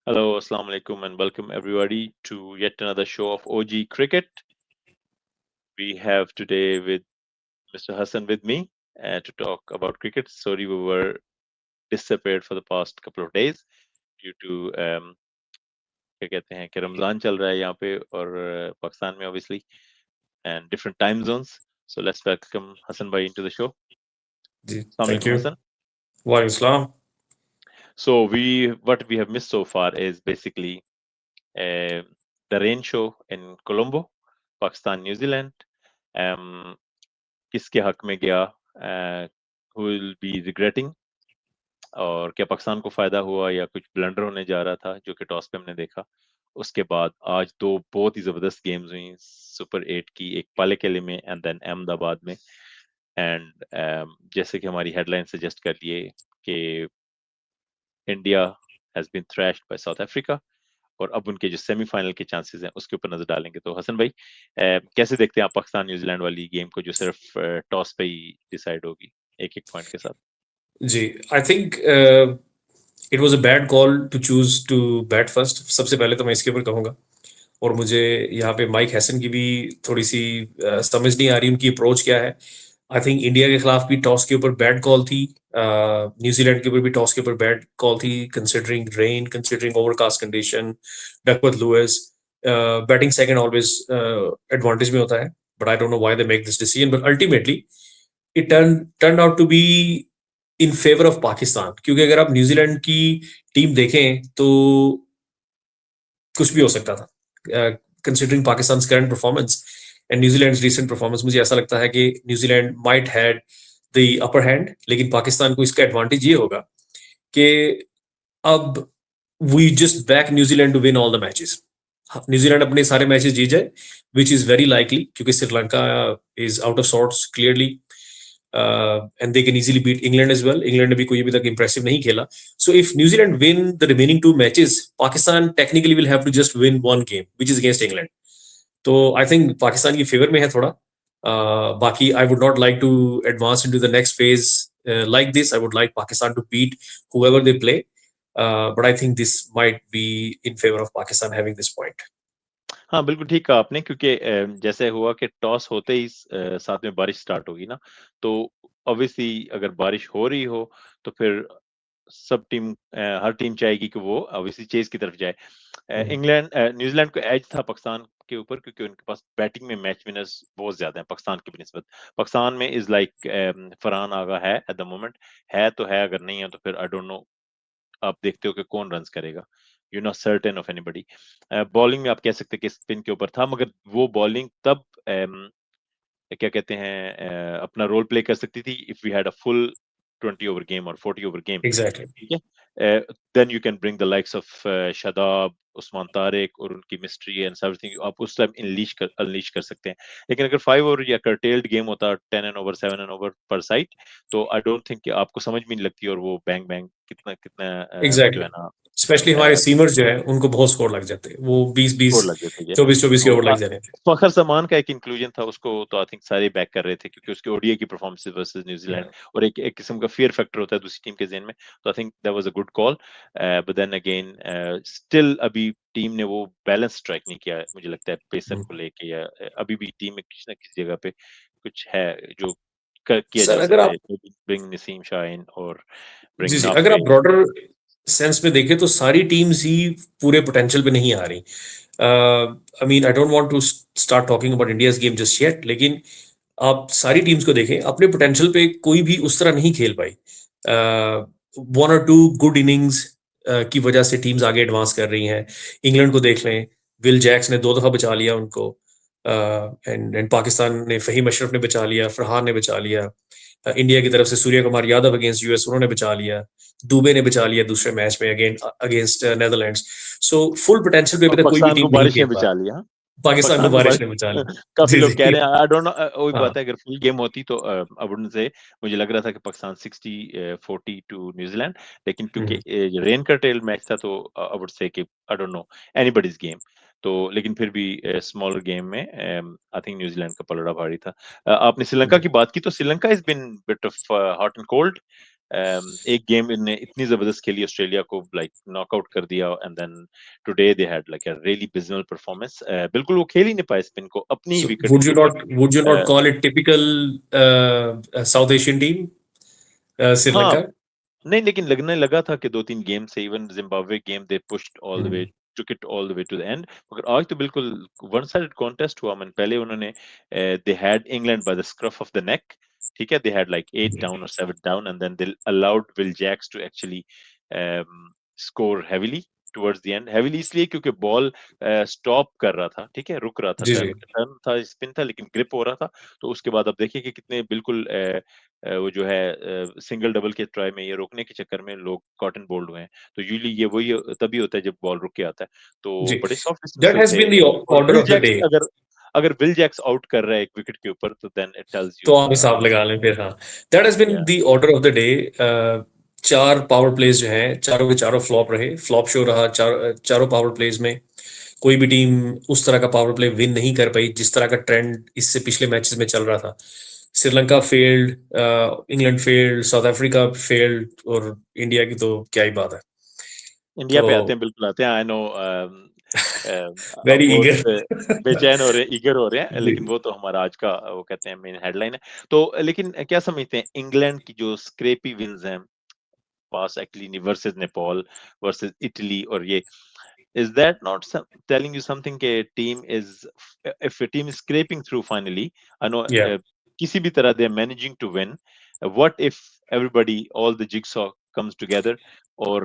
Hello, Assalamu alaikum, and welcome everybody to yet another show of OG Cricket. We have today with Mr. Hassan with me to talk about cricket. Sorry, we were disappeared for the past couple of days due to क्या कहते हैं कि रमजान चल रहा है यहाँ पे और पाकिस्तान में obviously and different time zones. So let's welcome Hassan bhai into the show. Ji, Assalamu thank alaikum, you. Hassan. वालेकुम सलाम. So what we have missed so far is basically uh, the rain show in Colombo, Pakistan, New Zealand. किसके हक में गया, who will be regretting, और क्या पाकिस्तान को फायदा हुआ या कुछ ब्लंडर होने जा रहा था जो कि टॉस पे हमने देखा. उसके बाद आज दो बहुत ही जबरदस्त गेम्स हुई सुपर 8 की, एक पाले किले में एंड देन अहमदाबाद में. एंड जैसे कि हमारी हेडलाइन सजेस्ट कर लिए कि India has been thrashed by South Africa, और अब उनके जो सेमीफाइनल के चांसेस हैं उसके ऊपर नजर डालेंगे. तो हसन भाई, कैसे देखते हैं आप पाकिस्तान न्यूजीलैंड वाली गेम को जो सिर्फ टॉस पे ही डिसाइड होगी एक एक पॉइंट के साथ? जी, I think it was a bad call to choose to bat first. सबसे पहले तो मैं इसके ऊपर कहूंगा, और मुझे यहाँ पे माइक हैसन की भी थोड़ी सी समझ नहीं आ रही उनकी अप्रोच क्या है. आई थिंक इंडिया के खिलाफ भी टॉस के ऊपर बैड कॉल थी, न्यूजीलैंड के ऊपर भी टॉस के ऊपर बैड कॉल थी, considering rain, considering overcast condition, Duckworth Lewis. Batting second always advantage में होता है, but I don't know why they make this decision, but ultimately it turn out to be in favour of Pakistan. क्योंकि अगर आप New Zealand की team देखें तो कुछ भी हो सकता था. Considering Pakistan current performance and New Zealand recent performance, मुझे ऐसा लगता है कि New Zealand might had the upper hand, लेकिन पाकिस्तान को इसका एडवांटेज ये होगा कि अब we just back New Zealand to win all the matches. New Zealand अपने सारे मैचेस जीत जाए, विच इज वेरी लाइकली, क्योंकि Sri Lanka is out of sorts clearly, and they can easily beat England as well. England ने भी कोई अभी तक impressive नहीं खेला. So if New Zealand win the remaining two matches, Pakistan technically will have to just win one game, which is against England. तो I think Pakistan की favour में है थोड़ा. बाकी I would not like to advance into the next phase like this. I would like Pakistan to beat whoever they play. But I think this might be in favor of Pakistan having this point. हाँ, बिल्कुल ठीक कहा आपने, क्योंकि जैसे हुआ कि toss होते ही साथ में बारिश स्टार्ट होगी ना, तो ऑब्वियसली अगर बारिश हो रही हो तो फिर सब टीम हर टीम चाहेगी कि वो ऑब्वियसली चेज की तरफ जाए. इंग्लैंड न्यूजीलैंड को एज था पाकिस्तान के ऊपर, क्योंकि उनके पास बैटिंग में मैच विनर्स बहुत ज्यादा हैं पाकिस्तान की निस्बत. पाकिस्तान में इज लाइक फरहान आगा है एट द मोमेंट, है तो है, अगर नहीं है तो फिर आई डोंट नो. आप देखते हो कि कौन रन्स करेगा, you not certain of anybody. Bowling में आप कह सकते हैं कि स्पिन के ऊपर था, मगर वो बॉलिंग तब क्या कहते हैं अपना रोल प्ले कर सकती थी if we had a full 20 over game और 40 ओवर गेम. Exactly. ठीक है, then you can bring the likes of Shadab, Usman Tariq और उनकी मिस्ट्री एंड एवरीथिंग, आप उस टाइम अनलीश कर सकते हैं. लेकिन अगर 5 ओवर या कर्टेल्ड गेम होता 10 एंड ओवर 7 एंड ओवर पर साइड, तो आई डोंट थिंक कि आपको समझ भी नहीं लगती, और वो बैंग बैंग कितना कितना जो है Exactly. ना स्पेशली हमारे सीमर्स जो है उनको बहुत स्कोर लग जाते हैं. वो 20-20, स्कोर लग गए थे. 24-24 के तो ओवर लग जाने थे. फखर जमान का एक इंक्लूजन था, उसको तो आई थिंक सारे बैक कर रहे थे, क्योंकि उसके ओडीआई की परफॉर्मेंस वर्सेस न्यूजीलैंड, Yeah. और एक किस्म का फियर फैक्टर होता है दूसरी टीम के ज़हन में. तो I think that was a good call, but then again still अभी टीम ने वो बैलेंस स्ट्राइक नहीं किया, मुझे लगता है पेसर को लेके, या अभी भी टीम में किसी ना किसी जगह पे कुछ है जो किया सर जा अगर सकता आप है. ब्रिंग नसीम शाह इन और जी ब्रिंग जी अगर आप नाफिक. ब्रॉडर सेंस में देखें तो सारी टीम्स ही पूरे पोटेंशियल पे नहीं आ रही. I mean I don't want to start talking about India's game just yet, लेकिन आप सारी टीम्स को देखें, अपने पोटेंशियल पे कोई भी उस तरह नहीं खेल पाई. वन और टू गुड इनिंग्स की वजह से टीम्स आगे एडवांस कर रही हैं. इंग्लैंड को देख लें, विल जैक्स ने 2 दफा बचा लिया उनको, एंड पाकिस्तान ने फहीम अशरफ ने बचा लिया, फरहान ने बचा लिया. इंडिया की तरफ से सूर्य कुमार यादव अगेंस्ट यूएस उन्होंने बचा लिया, दुबे ने बचा लिया दूसरे मैच में against Netherlands. So full potential पे और अभी तक कोई भी पाकिस्तान को टीम नहीं बारिश ने खेल पा बचा रही. लिया. पाकिस्तान को पाकिस्तान को बारिश बारिश ने बचा लिया. काफी जी लोग कह जी. रहे हैं, आई डोंट नो, वही हाँ. बात है, अगर फुल गेम होती तो आई वुडंट से, मुझे लग रहा था कि पाकिस्तान 60-40 टू न्यूजीलैंड, लेकिन क्योंकि रेन का टेल मैच था तो आई वुड से कि आई डोंट नो एनीबॉडीज गेम. तो लेकिन फिर भी स्मॉलर गेम में आई थिंक न्यूजीलैंड का पलड़ा भारी था. आपने श्रीलंका की बात की, तो Sri Lanka is been bit of hot and cold. एक गेम इनने इतनी जबरदस्त खेली ऑस्ट्रेलिया को लाइक नॉकआउट कर दिया and then today they had like a really visional performance बिल्कुल वो खेल ही नहीं पाए स्पिन को अपनी ही So विकेट के ऊपर would you not call it typical South Asian team, Sri हाँ Lanka? नहीं लेकिन लगने लगा था कि 2-3 गेम से even Zimbabwe game they pushed all the way Hmm. took it all the way to the end मगर आज तो बिल्कुल वन साइडेड कॉन्टेस्ट हुआ मन पहले उन्होंने they had England by the scruff of the neck ठीक है they had like 8 down or 7 down and then they allowed Will Jacks to actually score heavily towards the end heavily इसलिए क्योंकि ball stop कर रहा था ठीक है रुक रहा था जी जी टर्न था स्पिन था लेकिन ग्रिप हो रहा था तो उसके बाद अब देखिए कि कितने बिल्कुल वो जो है सिंगल डबल के ट्राई में ये रोकने के चक्कर में लोग कॉटन बोल्ड हुए हैं तो यूजुअली ये वही तभी होता है जब बॉल रुक के आता है तो जी बड़े सॉफ्ट That डिसमिसल has थे been the और order will of the jacks day. अगर अगर विल जैक्स आउट कर रहा है एक विकेट के ऊपर तो देन इट टेल्स तो यू आप हिसाब लगा लें फिर हाँ दैट हैज बीन या the order of the day चार पावर प्लेज जो हैं चारों के चारों फ्लॉप रहे फ्लॉप शो रहा चारों पावर प्लेज में कोई भी टीम उस तरह का पावर प्ले विन नहीं कर पाई जिस तरह का ट्रेंड इससे पिछले मैचेस में चल रहा था Sri Lanka failed England failed south Africa failed और इंडिया की तो क्या ही बात है इंडिया तो पे आते हैं बिल्कुल आते हैं आई नो वेरी आप बहुत ईगर बेचैन हो रहे हैं ईगर हो रहे हैं जी लेकिन वो तो हमारा आज का वो कहते हैं मेन हेडलाइन है तो लेकिन क्या समझते हैं इंग्लैंड की जो स्क्रेपी विंस हैं पास actually versus Nepal versus Italy और ये is that not telling you something a team is if a team is scraping through finally I know या किसी भी तरह they are managing to win what if everybody all the jigsaw comes together or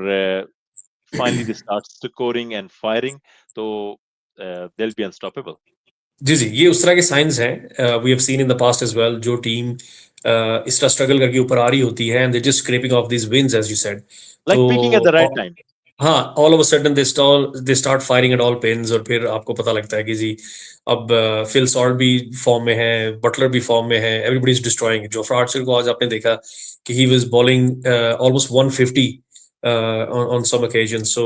finally they start scoring and firing so they'll be unstoppable जी जी ये उस तरह के signs हैं we have seen in the past as well जो team इस तरह struggle करके ऊपर आ रही होती है and they just scrapping off this wins as you said तो like peaking at the right time हाँ all of a sudden they start firing at all pins और फिर आपको पता लगता है कि जी अब फिल सॉल्ट भी फॉर्म में है बटलर भी फॉर्म में है everybody is destroying Jofra Archer को आज आपने देखा कि he was bowling almost 150 on some occasion so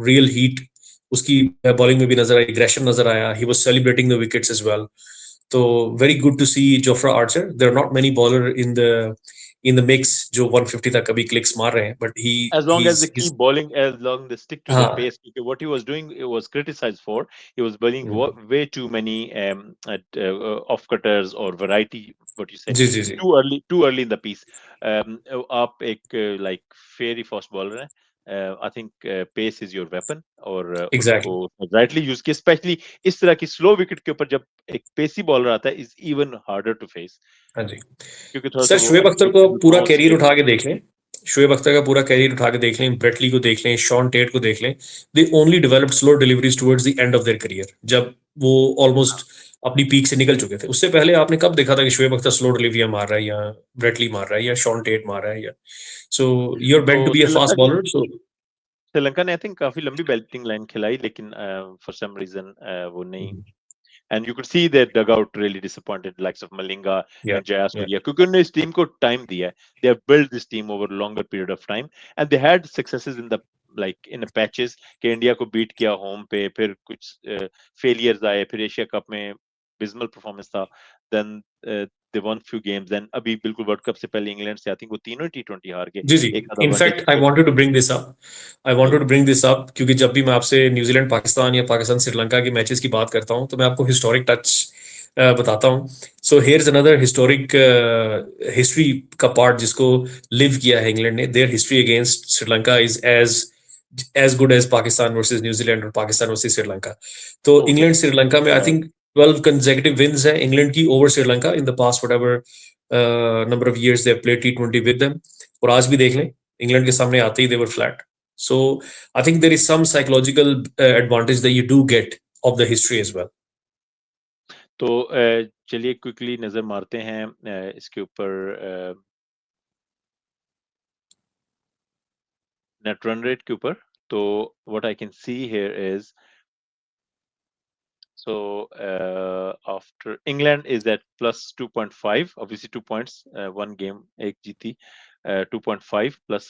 real heat उसकी बॉलिंग में भी नजर आई एग्रेशन नजर आया he was celebrating the wickets as well तो very good to see Jofra Archer there are not many bowler in the mix जो 150 तक कभी क्लिक्स मार रहे हैं but as long as they he's keep bowling, as long they stick to the हाँ pace. Because what he was doing, it was criticized for. He was bowling way too many off cutters or variety. What you say, जी जी जी too early in the piece. आप एक like fairy fast bowler है. I think pace is your weapon और exactly उसको rightly use किया. Especially इस तरह की slow wicket के ऊपर जब एक pacey bowler आता है, is even harder to face. हाँ जी क्योंकि थोड़ा सा सर वो शोएब अख्तर को unpredictable पूरा bounce कैरियर के उठा के देख लें शोएब अख्तर का पूरा कैरियर उठा के देख लें ब्रेटली को देख लें शॉन टेट को देख लें they only developed slow deliveries towards the end of their career जब वो ऑलमोस्ट अपनी पीक से निकल चुके थे उससे पहले आपने कब देखा था कि शोएब अख्तर स्लो डिलीवरी मार रहा है या ब्रेटली मार रहा है या शॉन टेट मार रहा है या so you are meant to तो be a fast bowler so Sri Lanka ने आई थिंक काफी लंबी बैटिंग लाइन खिलाई लेकिन फॉर सम रीजन वो नहीं and you could see their dugout really disappointed likes of Malinga या and Jayasuriya क्योंकि उन्होंने इस टीम को टाइम दिया है they have built this team over a longer period of time and they had successes in the like in the patches कि India को beat किया होम पे फिर कुछ फेलियर्स आए फिर एशिया कप में बिजमल परफॉर्मेंस था then they won few games then अभी बिल्कुल वर्ल्ड कप से पहले इंग्लैंड से आई थिंक वो तीनों टी20 हार गए जी जी एक आधा वनडे इनफैक्ट आई जीते wanted to bring this up I wanted to bring this up क्योंकि जब भी मैं आपसे न्यूजीलैंड पाकिस्तान या पाकिस्तान श्रीलंका के मैचेस की बात करता हूं तो मैं आपको हिस्टोरिक टच बताता हूं so here is another historic history का पार्ट जिसको लिव किया है इंग्लैंड ने their history against Sri Lanka is as good as Pakistan versus New Zealand और पाकिस्तान वर्सेस श्रीलंका तो ओके इंग्लैंड श्रीलंका में आई थिंक 12 consecutive wins है इंग्लैंड की over Sri Lanka in the past whatever number of years they have played T20 with them और आज भी देख लें इंग्लैंड के सामने आते ही they were flat so I think there is some psychological advantage that you do get of the history as well तो चलिए क्विकली नजर मारते हैं इसके ऊपर नेट रन रेट के ऊपर तो what I can see here is so after England is at plus 2.5 obviously 2 points one game ek jeeti 2.5 plus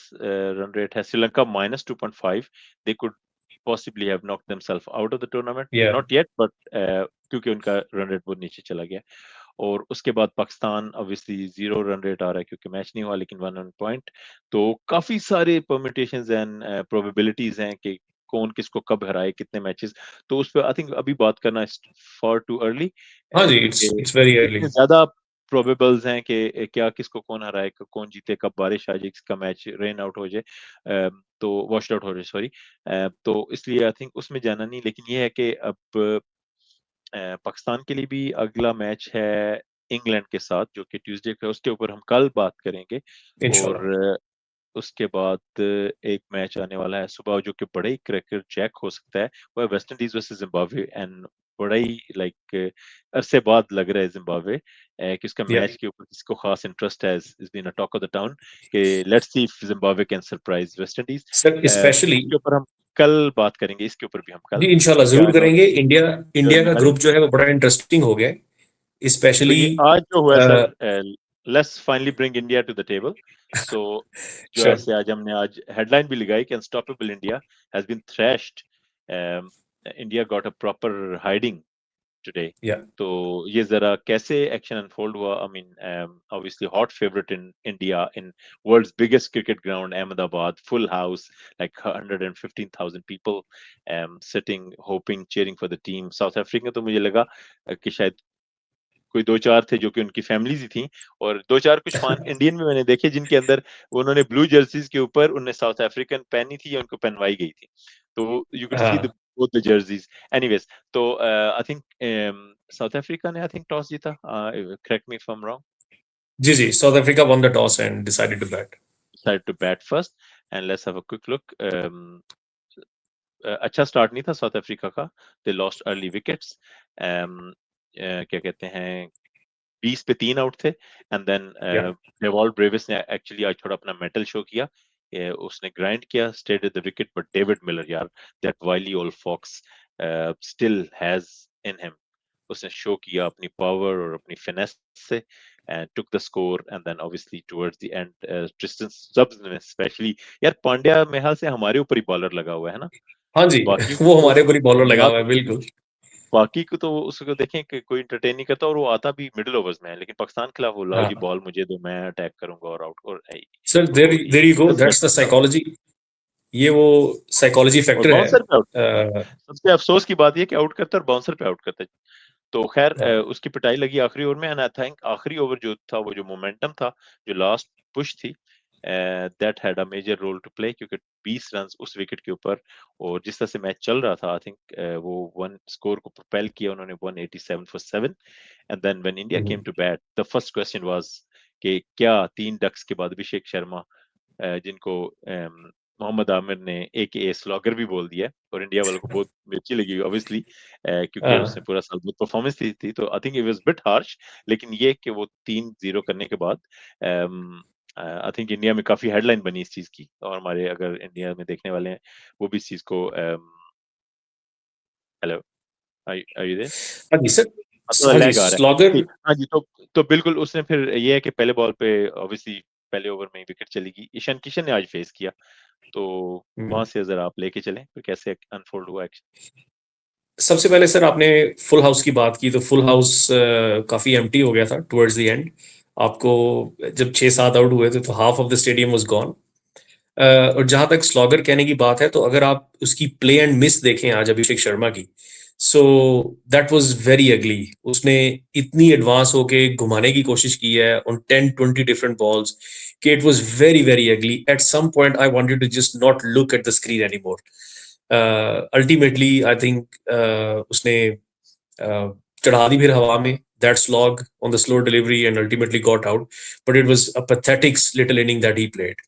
run rate has Sri Lanka minus 2.5 they could possibly have knocked themselves out of the tournament yeah not yet but क्योंकि उनका run rate बहुत नीचे चला गया और उसके बाद Pakistan obviously 0 run rate आ रहा है क्योंकि मैच नहीं हुआ, लेकिन 1 रन पॉइंट। तो काफी सारे परम्यूटेशंस एंड प्रोबेबिलिटीज हैं कि कौन किसको कब हराए, कितने मैचेस। तो उस पर आई थिंक अभी बात करना फॉर टू अर्ली, हाँ जी, क्योंकि इट्स वेरी अर्ली। इतने ज्यादा प्रोबेबल्स हैं कि क्या किसको कौन हराए, कौन जीते, कब बारिश आ जाए, किसका मैच रेन आउट हो जाए, तो वॉश आउट हो जाए, सॉरी। तो इसलिए आई थिंक उसमें जाना नहीं, लेकिन ये है कि अब पाकिस्तान के लिए भी अगला मैच है इंग्लैंड के साथ, जो कि ट्यूसडे का, उसके ऊपर हम कल बात करेंगे। इंशाल्लाह। और उसके बाद एक मैच आने वाला है सुबह, जो कि बड़ा ही क्रैकर जैक हो सकता है, वो है West Indies versus Zimbabwe. And बड़ा ही लाइक अरसे बाद लग रहा है जिम्बाब्वे कि उसका या मैच के ऊपर किसको खास इंटरेस्ट है, is been a talk of the town कि let's see if Zimbabwe can surprise West Indies. Sir specially, उसके ऊपर हम कल बात करेंगे, इसके ऊपर भी हम जी कल, इंशाल्लाह क्योंकि जरूर आज करेंगे। इंडिया जो इंडिया का निकल, ग्रुप जो है वो बड़ा इंटरेस्टिंग हो गया है, तो स्पेशली। ये आज जो हुआ है sir, let's finally bring India to the table. So जो श्योर। ऐसे आज हमने आज हेडलाइन भी लगाई कि unstoppable India has been thrashed, India got a proper hiding today. या तो ये जरा कैसे एक्शन अनफोल्ड हुआ, I mean obviously hot favourite in India in world's biggest cricket ground Ahmedabad, full house, like 115,000 people sitting hoping cheering for the team। South Africa तो मुझे लगा कि शायद कोई दो चार थे जो कि उनकी फैमिलीज ही थी, और दो चार कुछ फान इंडियन भी मैंने देखे जिनके अंदर उन्होंने ब्लू जर्सीज के ऊपर उन्हें साउथ अफ्रीकन पहनी थी या उनको पहनवाई गई थी, तो यू कुड सी द हाँ बोथ द जर्सीज। एनीवेज, तो आई थिंक साउथ अफ्रीका ने आई थिंक टॉस जीता, correct me if I am wrong, जी जी, South Africa won the toss and decided to bat. Decide to bat first. And let's have a quick look. अच्छा start नहीं था south Africa का, they lost early wickets, क्या कहते हैं, 20 पे 3 आउट थे। And then yeah Dewald Brevis ने एक्चुअली आज थोड़ा अपना मेटल शो किया, उसने ग्राइंड किया, stayed the wicket, but David Miller यार, that wily old fox still has in him, उसने शो किया अपनी पावर और अपनी फिनेस से, and took the score। and then obviously towards the end Tristan Stubbs ने स्पेशली, यार पांड्या मेरे ख्याल से हमारे ऊपर ही बॉलर लगा हुआ है ना, हाँ जी, बाकी वो तो हमारे ऊपर ही बॉलर लगा ना, हुआ है बिल्कुल। बाकी को तो उसको देखें कि कोई इंटरटेन नहीं करता, और वो आता भी मिडिल ओवर्स में है, लेकिन पाकिस्तान के खिलाफ वो लाओ जी हाँ बॉल मुझे दो, मैं अटैक करूंगा और आउट, और सर, देयर तो there you he go, doesn't that's the accept that। Psychology. ये वो साइकोलॉजी और फैक्टर है। बाउंसर पे आउट करता है, अ, सबसे अफसोस की बात ये कि आउट करता है और बाउंसर पे आउट करता है। तो खैर हाँ उसकी पिटाई लगी आखिरी ओवर में, एंड आई थिंक आखिरी ओवर जो था, वो जो मोमेंटम था, जो लास्ट पुश थी, that had a major role to play, क्योंकि 20 रन उस विकेट के ऊपर, और जिस तरह से मैच चल रहा था, आई थिंक वो वन स्कोर को प्रोपेल किया उन्होंने 187 for 7। And then when India came to bat, the first question was कि क्या 3 डक्स के बाद अभिषेक शर्मा, जिनको मोहम्मद आमिर ने ए स्लॉगर भी बोल दिया, और इंडिया वालों को बहुत अच्छी लगी ऑब्वियसली, क्योंकि उसने हाँ पूरा साल बहुत परफॉर्मेंस दी थी, तो I think it was bit harsh. लेकिन ये कि वो 3-0 करने के बाद आई थिंक इंडिया में काफी हेडलाइन बनी इस चीज की, और हमारे अगर इंडिया में देखने वाले हैं वो भी इस चीज को, हेलो, आर यू देयर? हाँ जी सर। थोड़ा हाँ जी, लैग आ रहा है स्लॉगर। जी। हाँ जी, तो बिल्कुल उसने फिर ये है कि पहले बॉल पे ऑब्वियसली पहले ओवर में ही विकेट चली गई, ईशान किशन ने आज फेस किया, तो वहां से जरा आप लेके चलें फिर कैसे अनफोल्ड हुआ एक्शन। सबसे पहले सर आपने फुल हाउस की बात की, तो फुल हाउस काफी एम्प्टी हो गया था टुवर्ड्स द एंड। आपको जब 6-7 आउट हुए थे तो half of the stadium was gone. और जहां तक स्लॉगर कहने की बात है, तो अगर आप उसकी प्ले एंड मिस देखें आज अभिषेक शर्मा की, so that was very ugly. उसने इतनी एडवांस होके घुमाने की कोशिश की है ऑन 10-20 डिफरेंट बॉल्स कि it was very very ugly. At some point I wanted to just not look at the screen anymore. Ultimately I think उसने चढ़ा दी फिर हवा में that slog on the slow delivery and ultimately got out, but it was a pathetic little inning that he played.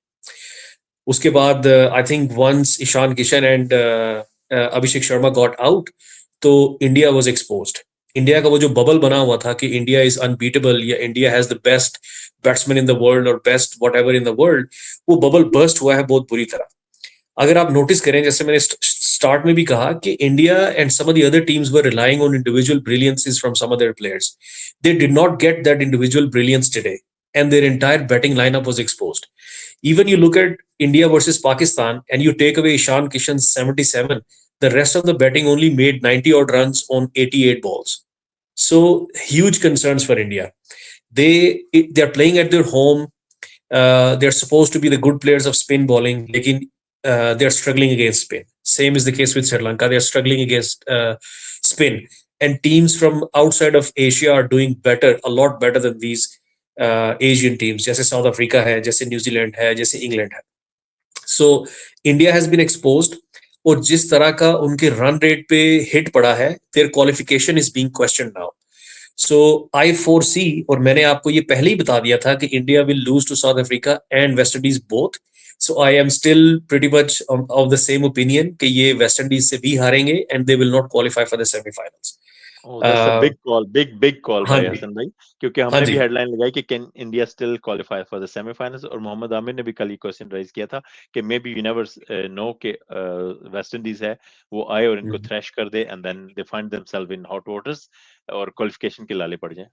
उसके बाद I think once Ishan Kishan and Abhishek Sharma got out, तो India was exposed. India का वो जो बबल बना हुआ था कि इंडिया इज अनबीटेबल या India has the best batsman in the world और best whatever in the world, वो बबल बर्स्ट हुआ है बहुत बुरी तरह। अगर आप नोटिस करें, जैसे मैंने स्टार्ट में भी कहा कि India and some of the other teams were relying on individual brilliances from some other players. They did not get that individual brilliance today and their entire batting lineup was exposed. Even you look at India versus Pakistan and you take away Ishan Kishan's 77, the rest of the batting only made 90 odd runs on 88 balls. So huge concerns for India. They're playing at their home. They're supposed to be the good players of spin bowling, lekin they're struggling against spin. Same is the case with Sri Lanka. They're struggling against spin, and teams from outside of Asia are doing better, a lot better than these Asian teams. जैसे South Africa है, जैसे New Zealand है, जैसे England है. So India has been exposed. और जिस तरह का उनके रन रेट पे हिट पड़ा है, their qualification is being questioned now. So I foresee, और मैंने आपको ये पहले ही बता दिया था कि India will lose to South Africa and West Indies both. So I am still pretty much of the same opinion कि ये West Indies से भी हारेंगे and they will not qualify for the semi-finals. Oh, that's a big call, big call हाँ by जी, हसन भाई, क्योंकि हाँ हमने जी, भी हेडलाइन लगाई कि can India still qualify for the semifinals, और मोहम्मद आमिर ने भी कल ये क्वेश्चन राइज किया था कि maybe you never know कि वेस्ट इंडीज है वो आए और इनको थ्रैश कर दे and then they find themselves in hot waters और क्वालिफिकेशन के लाले पड़ जाए.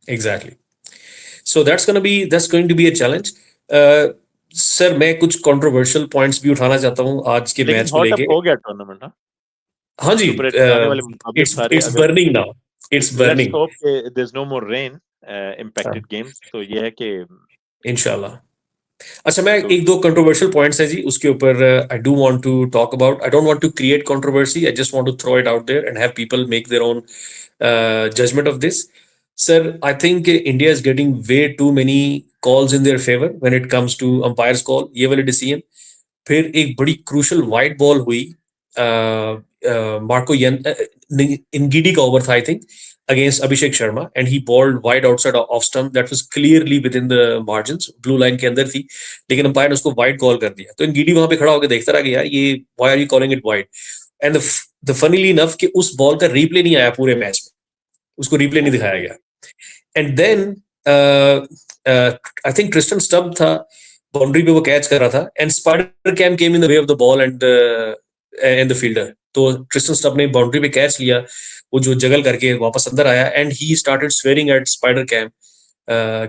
exactly. So that's going to be a challenge. Sir मैं कुछ कंट्रोवर्शियल पॉइंट्स भी उठाना चाहता हूँ आज के लेकिन मैच को हॉट अप लेके. हो गया टूर्नामेंट. हाँ, हाँ जी, सुपर 8 में आने वाले मुकाबले सारे इट्स अगर burning now, it's let's burning. Hope कि there is no more rain impacted games, तो ये है कि इंशाल्लाह. अच्छा, मैं तो एक दो कंट्रोवर्शियल पॉइंट्स है जी, उसके ऊपर I do want to talk about. I don't want to create controversy, I just want to throw it out there and have people make their own judgment of this. Sir, I think India is getting way too many calls in their favour when it comes to umpire's call. ये वाले decision. फिर एक बड़ी crucial wide ball हुई, Marco Ngidi का over था I think, against Abhishek Sharma, and he bowled wide outside off stump that was clearly within the margins, blue line के अंदर थी, लेकिन अंपायर ने उसको वाइड कॉल कर दिया. तो इंगिडी वहां पे खड़ा होकर देखता रहा कि यार ये why are you calling it wide. And the funnily enough कि उस बॉल का रीप्ले नहीं आया पूरे मैच में, उसको रीप्ले नहीं दिखाया गया. And then I think Tristan Stubbs था, बाउंड्री पे वो कैच कर रहा था, and spider cam came in the way of the ball and the fielder. तो ट्रिस्टन स्टब ने बाउंड्री पे कैच लिया, वो जो जगल करके वापस अंदर आया, and he started swearing at spider cam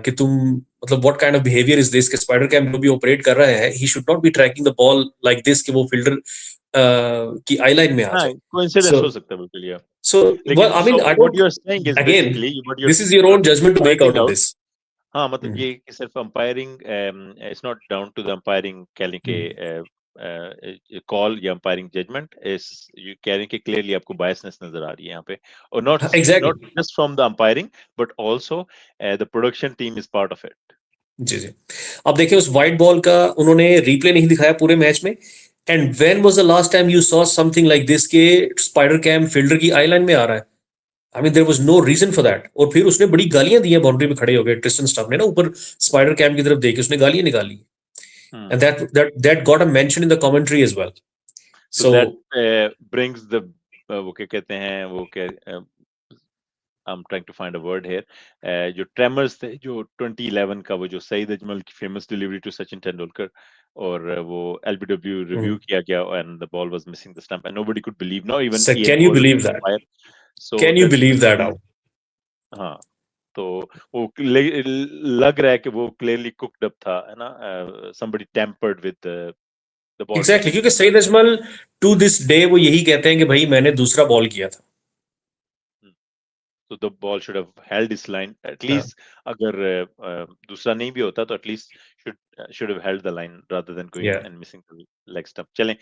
कि तुम मतलब what kind of behaviour is this, कि स्पाइडर कैम जो भी ऑपरेट कर रहा है, he should not be tracking the ball like this कि वो फील्डर की आई लाइन में आ हाँ, जाए. कोइंसिडेंस सो हो सकता है बिल्कुल ये. so लेकिन I so mean, I what don't, you are saying is again, basically what you this is your own judgment to make out pointing of out. this. हाँ, मतलब ये कि सिर्फ umpiring it's not down to the umpiring कह लें कि call या umpiring judgement is, you कह रहे हैं कि क्लियरली आपको बायसनेस नजर आ रही है यहाँ पे, और not exactly. Not just from the umpiring but also the production team is part of it. जी जी. अब देखिए उस वाइट बॉल का उन्होंने रिप्ले नहीं दिखाया पूरे मैच में. And when was the last time you saw something like this के स्पाइडर कैम फील्डर की आई लाइन में आ रहा है. I mean there was no reason for that. और फिर उसने बड़ी गालियां दी हैं बाउंड्री पे खड़े हो गए, ट्रिस्टन स्टफ ने ना ऊपर स्पाइडर कैम की तरफ देख के उसने गालियां निकाली. And that got a mention in the commentary as well. So so that brings the वो क्या कहते हैं वो क्या I'm trying to find a word here. जो ट्रेमर्स थे जो 2011 का वो जो सईद अजमल की famous delivery to Sachin Tendulkar, और वो LBW रिव्यू किया गया and the ball was missing the stump and nobody could believe, not even sir, Ian can you Bolt, believe the that, umpire. So can you that's believe that basically, out. हाँ, तो वो लग रहा है कि वो क्लियरली कुक्ड अप था, है ना, somebody tampered with the ball exactly, tracking. क्योंकि Saeed Ajmal to this day वो यही कहते हैं कि भाई मैंने दूसरा बॉल किया था. So the ball should have held its line at हाँ. least. अगर दूसरा नहीं भी होता तो at least should have held the line rather than going Yeah. and missing the leg stump. चलें,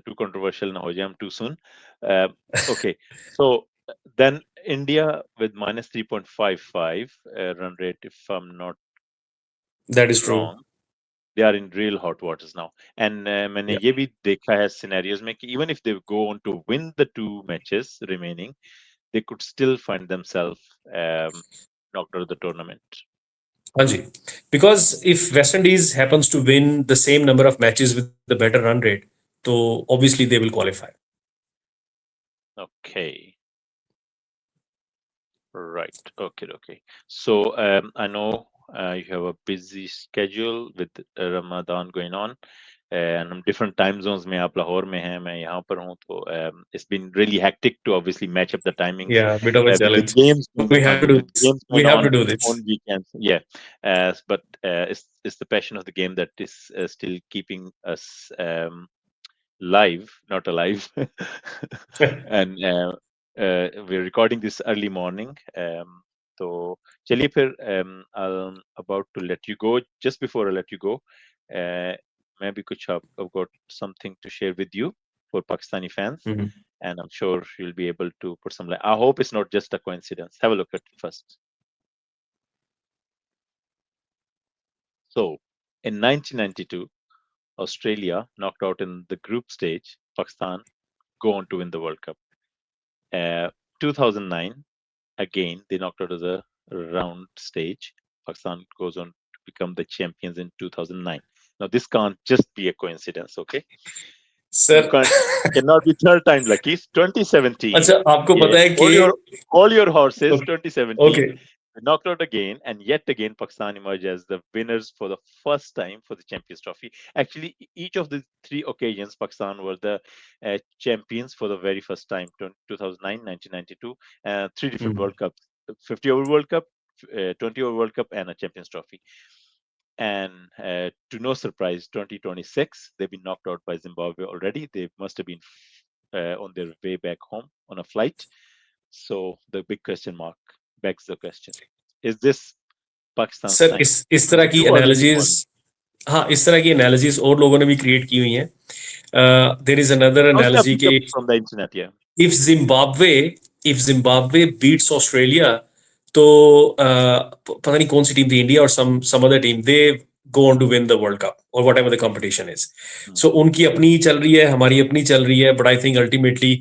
too controversial ना हो जाए हम too soon. Okay, so then India with minus 3.55 run rate, if I'm not That is true. wrong, they are in real hot waters now. And मैंने Yeah. ये भी देखा है scenarios में कि even if they go on to win the 2 matches remaining, they could still find themselves knocked out of the tournament. हाँ जी. Because if West Indies happens to win the same number of matches with the better run rate, तो obviously they will qualify. Okay. Right. Okay. So I know you have a busy schedule with Ramadan going on, and different time zones में आप लाहौर में हैं, मैं यहाँ पर हूँ, तो it's been really hectic to obviously match up the timings Yeah, bit of a with the challenge. games We have to do with this. games We going have to do this. on weekends. Yeah, but it's the passion of the game that is still keeping us live, not alive, and we're recording this early morning. तो चलिए फिर I'm about to let you go. Just before I let you go, मैं भी कुछ I've got something to share with you for Pakistani fans, Mhm. and I'm sure you'll be able to put some. I hope it's not just a coincidence. Have a look at it first. So, in 1992, Australia knocked out in the group stage. Pakistan go on to win the World Cup. 2009, again they knocked out of the round stage. Pakistan goes on to become the champions in 2009. Now this can't just be a coincidence, okay? You sir cannot be third time lucky. It's 2017. अच्छा आपको Yeah, पता है कि all your horses. Okay 2017 okay they knocked out again, and yet again Pakistan emerged as the winners for the first time for the Champions Trophy. Actually, each of the three occasions, Pakistan were the champions for the very first time. 2009, 1992, three different World Cups: 50-over World Cup, 20-over World Cup, and a Champions Trophy. And to no surprise, 2026, they've been knocked out by Zimbabwe already. They must have been on their way back home on a flight. So the big question mark begs the question: Is this Pakistan's sir time? इस तरह It's की too early to analysis call. हाँ इस तरह की analysis और लोगों ने भी क्रिएट की हुई हैं there is another Mostly I analysis picked कि up from the internet, yeah. if Zimbabwe if Zimbabwe beats Australia तो पता नहीं कौन सी टीम थी इंडिया और some other team they go on to win the World Cup or whatever the competition is. So उनकी अपनी चल रही है हमारी अपनी चल रही है but I think ultimately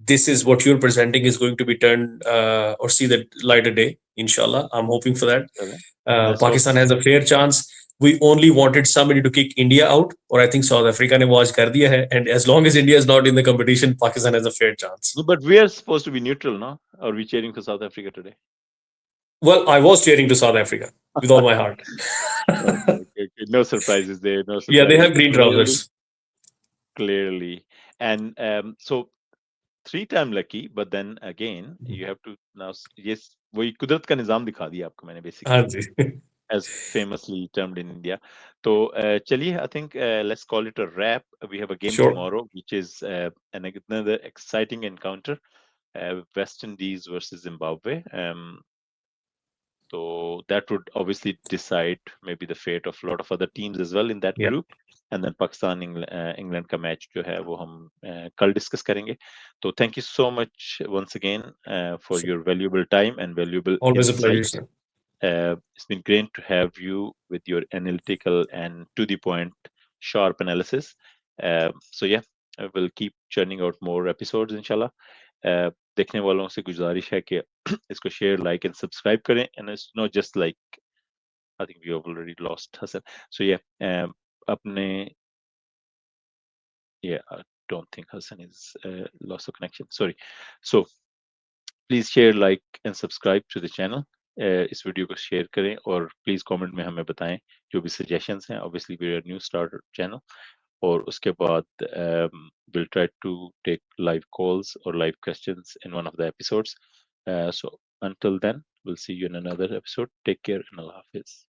this is what you're presenting is going to be turned or see the light of day inshallah. I'm hoping for that. Let's hope. Pakistan has a fair chance. We only wanted somebody to kick India out, or I think South Africa ने वो आज कर दिया है. And as long as India is not in the competition, Pakistan has a fair chance. No, but we are supposed to be neutral, no? Are we cheering for South Africa today? Well, I was cheering to South Africa with all my heart. Okay. No surprises there. No Yeah, they surprises. have green trousers. Clearly. And so three-time lucky, but then again, you have to now. Yes, वही कुदरत का निजाम दिखा दिया आपको मैंने हाँ basically, ji. as famously termed in India. So, चलिए, I think let's call it a wrap. We have a game Sure. tomorrow, which is another exciting encounter: West Indies versus Zimbabwe. So that would obviously decide maybe the fate of a lot of other teams as well in that Yeah. group. And then Pakistan England का match जो है वो हम कल discuss करेंगे. तो thank you so much once again for your valuable time and valuable Always a pleasure, insight. sir. It's been great to have you with your analytical and to the point sharp analysis. So yeah, we'll keep churning out more episodes inshallah. देखने वालों से गुजारिश है कि इसको share like and subscribe करें, and it's not just like I think we have already lost Hassan. So yeah, अपने yeah, I don't think Hassan is lost of connection. Sorry. So please share, like and subscribe to the channel. इस video को share करें और please comment में हमें बताएं जो भी सजेशंस हैं. Obviously we are new starter channel, और उसके बाद we'll try to take live calls or live questions in one of the episodes. So until then, we'll see you in another episode. Take care and Allah Hafiz.